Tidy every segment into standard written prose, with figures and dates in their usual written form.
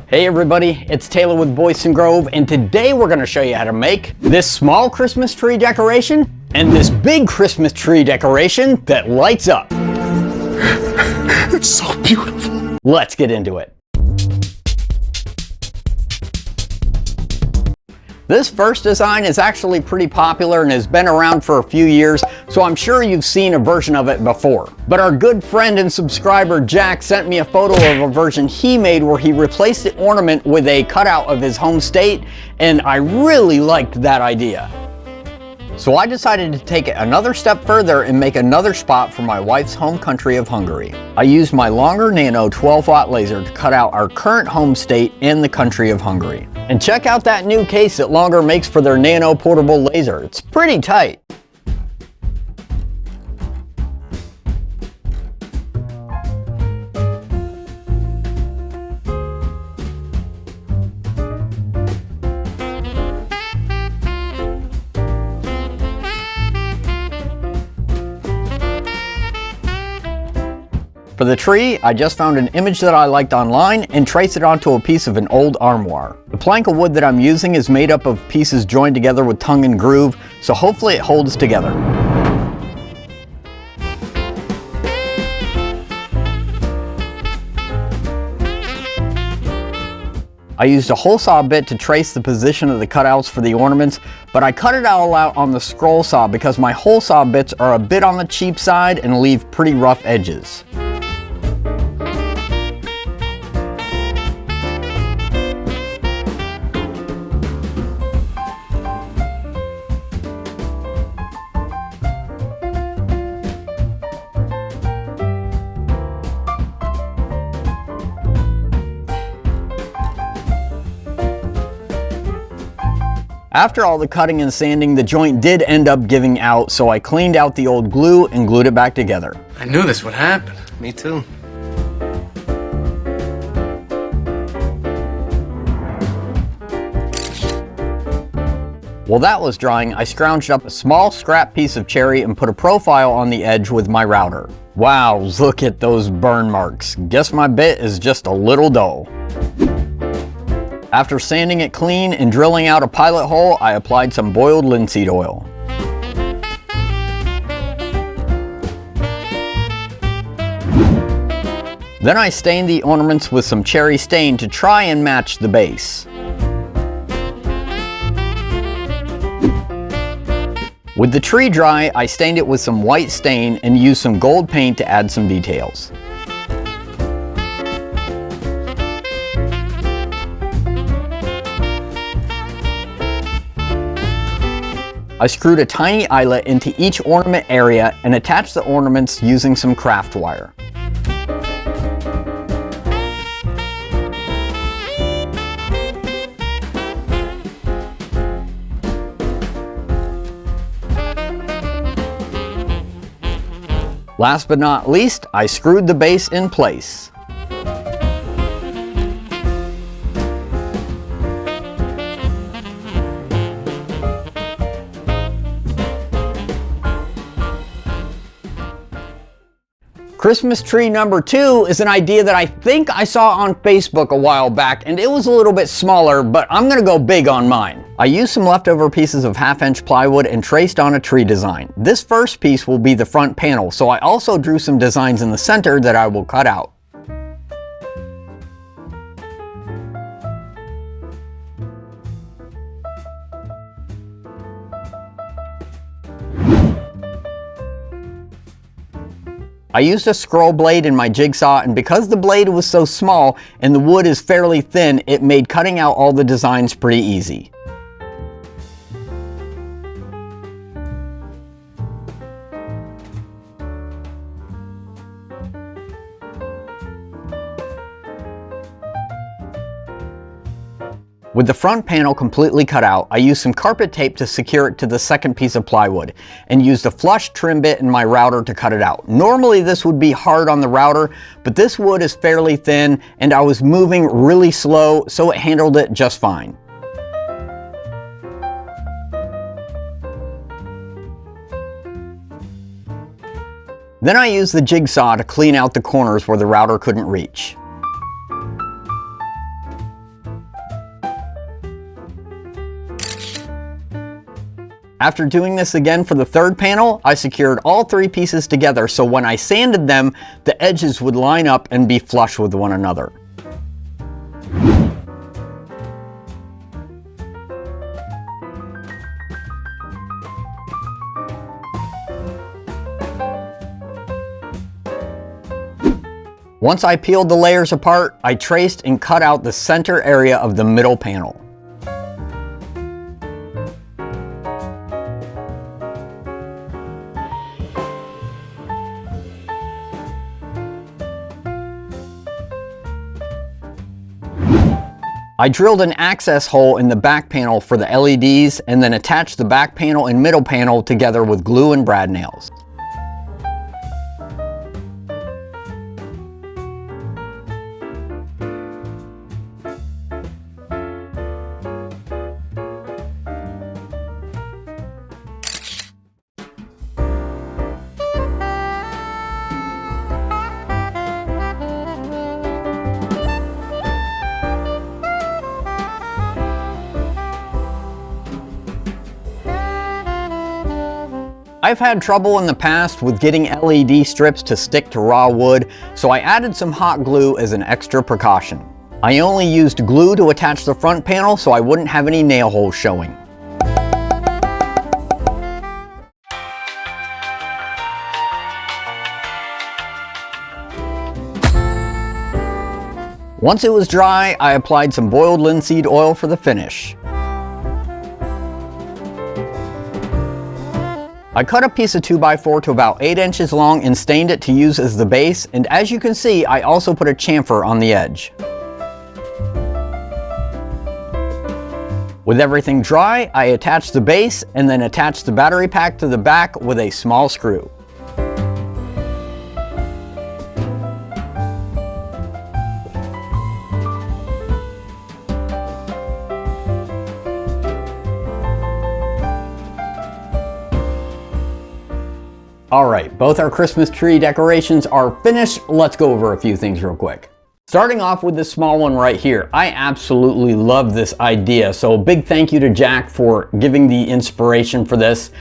Hey everybody, it's Taylor with Boydston Grove, and today we're going to show you how to make this small Christmas tree decoration and this big Christmas tree decoration that lights up. It's so beautiful. Let's get into it. This first design is actually pretty popular and has been around for a few years, so I'm sure you've seen a version of it before. But our good friend and subscriber Jack sent me a photo of a version he made where he replaced the ornament with a cutout of his home state, and I really liked that idea. So I decided to take it another step further and make another spot for my wife's home country of Hungary. I used my Longer Nano 12-watt laser to cut out our current home state and the country of Hungary. And check out that new case that Longer makes for their Nano portable laser. It's pretty tight. For the tree, I just found an image that I liked online and traced it onto a piece of an old armoire. The plank of wood that I'm using is made up of pieces joined together with tongue and groove, so hopefully it holds together. I used a hole saw bit to trace the position of the cutouts for the ornaments, but I cut it all out on the scroll saw because my hole saw bits are a bit on the cheap side and leave pretty rough edges. After all the cutting and sanding, the joint did end up giving out, so I cleaned out the old glue and glued it back together. I knew this would happen. Me too. While that was drying, I scrounged up a small scrap piece of cherry and put a profile on the edge with my router. Wow, look at those burn marks. Guess my bit is just a little dull. After sanding it clean and drilling out a pilot hole, I applied some boiled linseed oil. Then I stained the ornaments with some cherry stain to try and match the base. With the tree dry, I stained it with some white stain and used some gold paint to add some details. I screwed a tiny eyelet into each ornament area and attached the ornaments using some craft wire. Last but not least, I screwed the base in place. Christmas tree number 2 is an idea that I think I saw on Facebook a while back, and it was a little bit smaller, but I'm gonna go big on mine. I used some leftover pieces of 1/2-inch plywood and traced on a tree design. This first piece will be the front panel, so I also drew some designs in the center that I will cut out. I used a scroll blade in my jigsaw, and because the blade was so small and the wood is fairly thin, it made cutting out all the designs pretty easy. With the front panel completely cut out, I used some carpet tape to secure it to the second piece of plywood and used a flush trim bit in my router to cut it out. Normally this would be hard on the router, but this wood is fairly thin and I was moving really slow, so it handled it just fine. Then I used the jigsaw to clean out the corners where the router couldn't reach. After doing this again for the third panel, I secured all 3 pieces together so when I sanded them, the edges would line up and be flush with one another. Once I peeled the layers apart, I traced and cut out the center area of the middle panel. I drilled an access hole in the back panel for the LEDs and then attached the back panel and middle panel together with glue and brad nails. I've had trouble in the past with getting LED strips to stick to raw wood, so I added some hot glue as an extra precaution. I only used glue to attach the front panel so I wouldn't have any nail holes showing. Once it was dry, I applied some boiled linseed oil for the finish. I cut a piece of 2x4 to about 8 inches long and stained it to use as the base, and as you can see, I also put a chamfer on the edge. With everything dry, I attached the base and then attached the battery pack to the back with a small screw. Alright, both our Christmas tree decorations are finished. Let's go over a few things real quick. Starting off with this small one right here. I absolutely love this idea, so big thank you to Jack for giving the inspiration for this.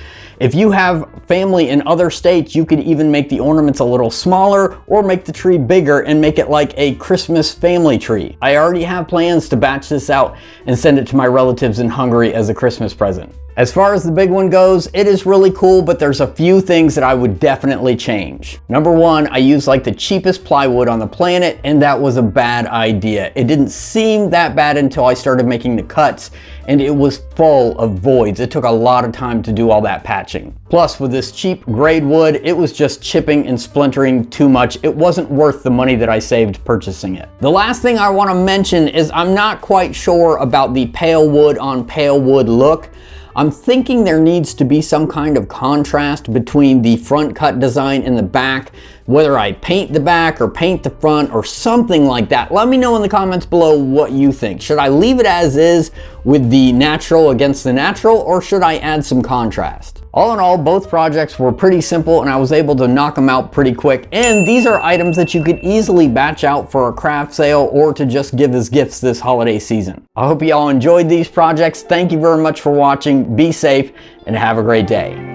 If you have family in other states, you could even make the ornaments a little smaller or make the tree bigger and make it like a Christmas family tree. I already have plans to batch this out and send it to my relatives in Hungary as a Christmas present. As far as the big one goes, it is really cool, but there's a few things that I would definitely change. Number one, I used like the cheapest plywood on the planet, and that was a bad idea. It didn't seem that bad until I started making the cuts, and it was full of voids. It took a lot of time to do all that patching. Plus, with this cheap grade wood, it was just chipping and splintering too much. It wasn't worth the money that I saved purchasing it. The last thing I want to mention is I'm not quite sure about the pale wood on pale wood look. I'm thinking there needs to be some kind of contrast between the front cut design and the back, whether I paint the back or paint the front or something like that. Let me know in the comments below what you think. Should I leave it as is with the natural against the natural, or should I add some contrast? All in all, both projects were pretty simple and I was able to knock them out pretty quick. And these are items that you could easily batch out for a craft sale or to just give as gifts this holiday season. I hope you all enjoyed these projects. Thank you very much for watching. Be safe and have a great day.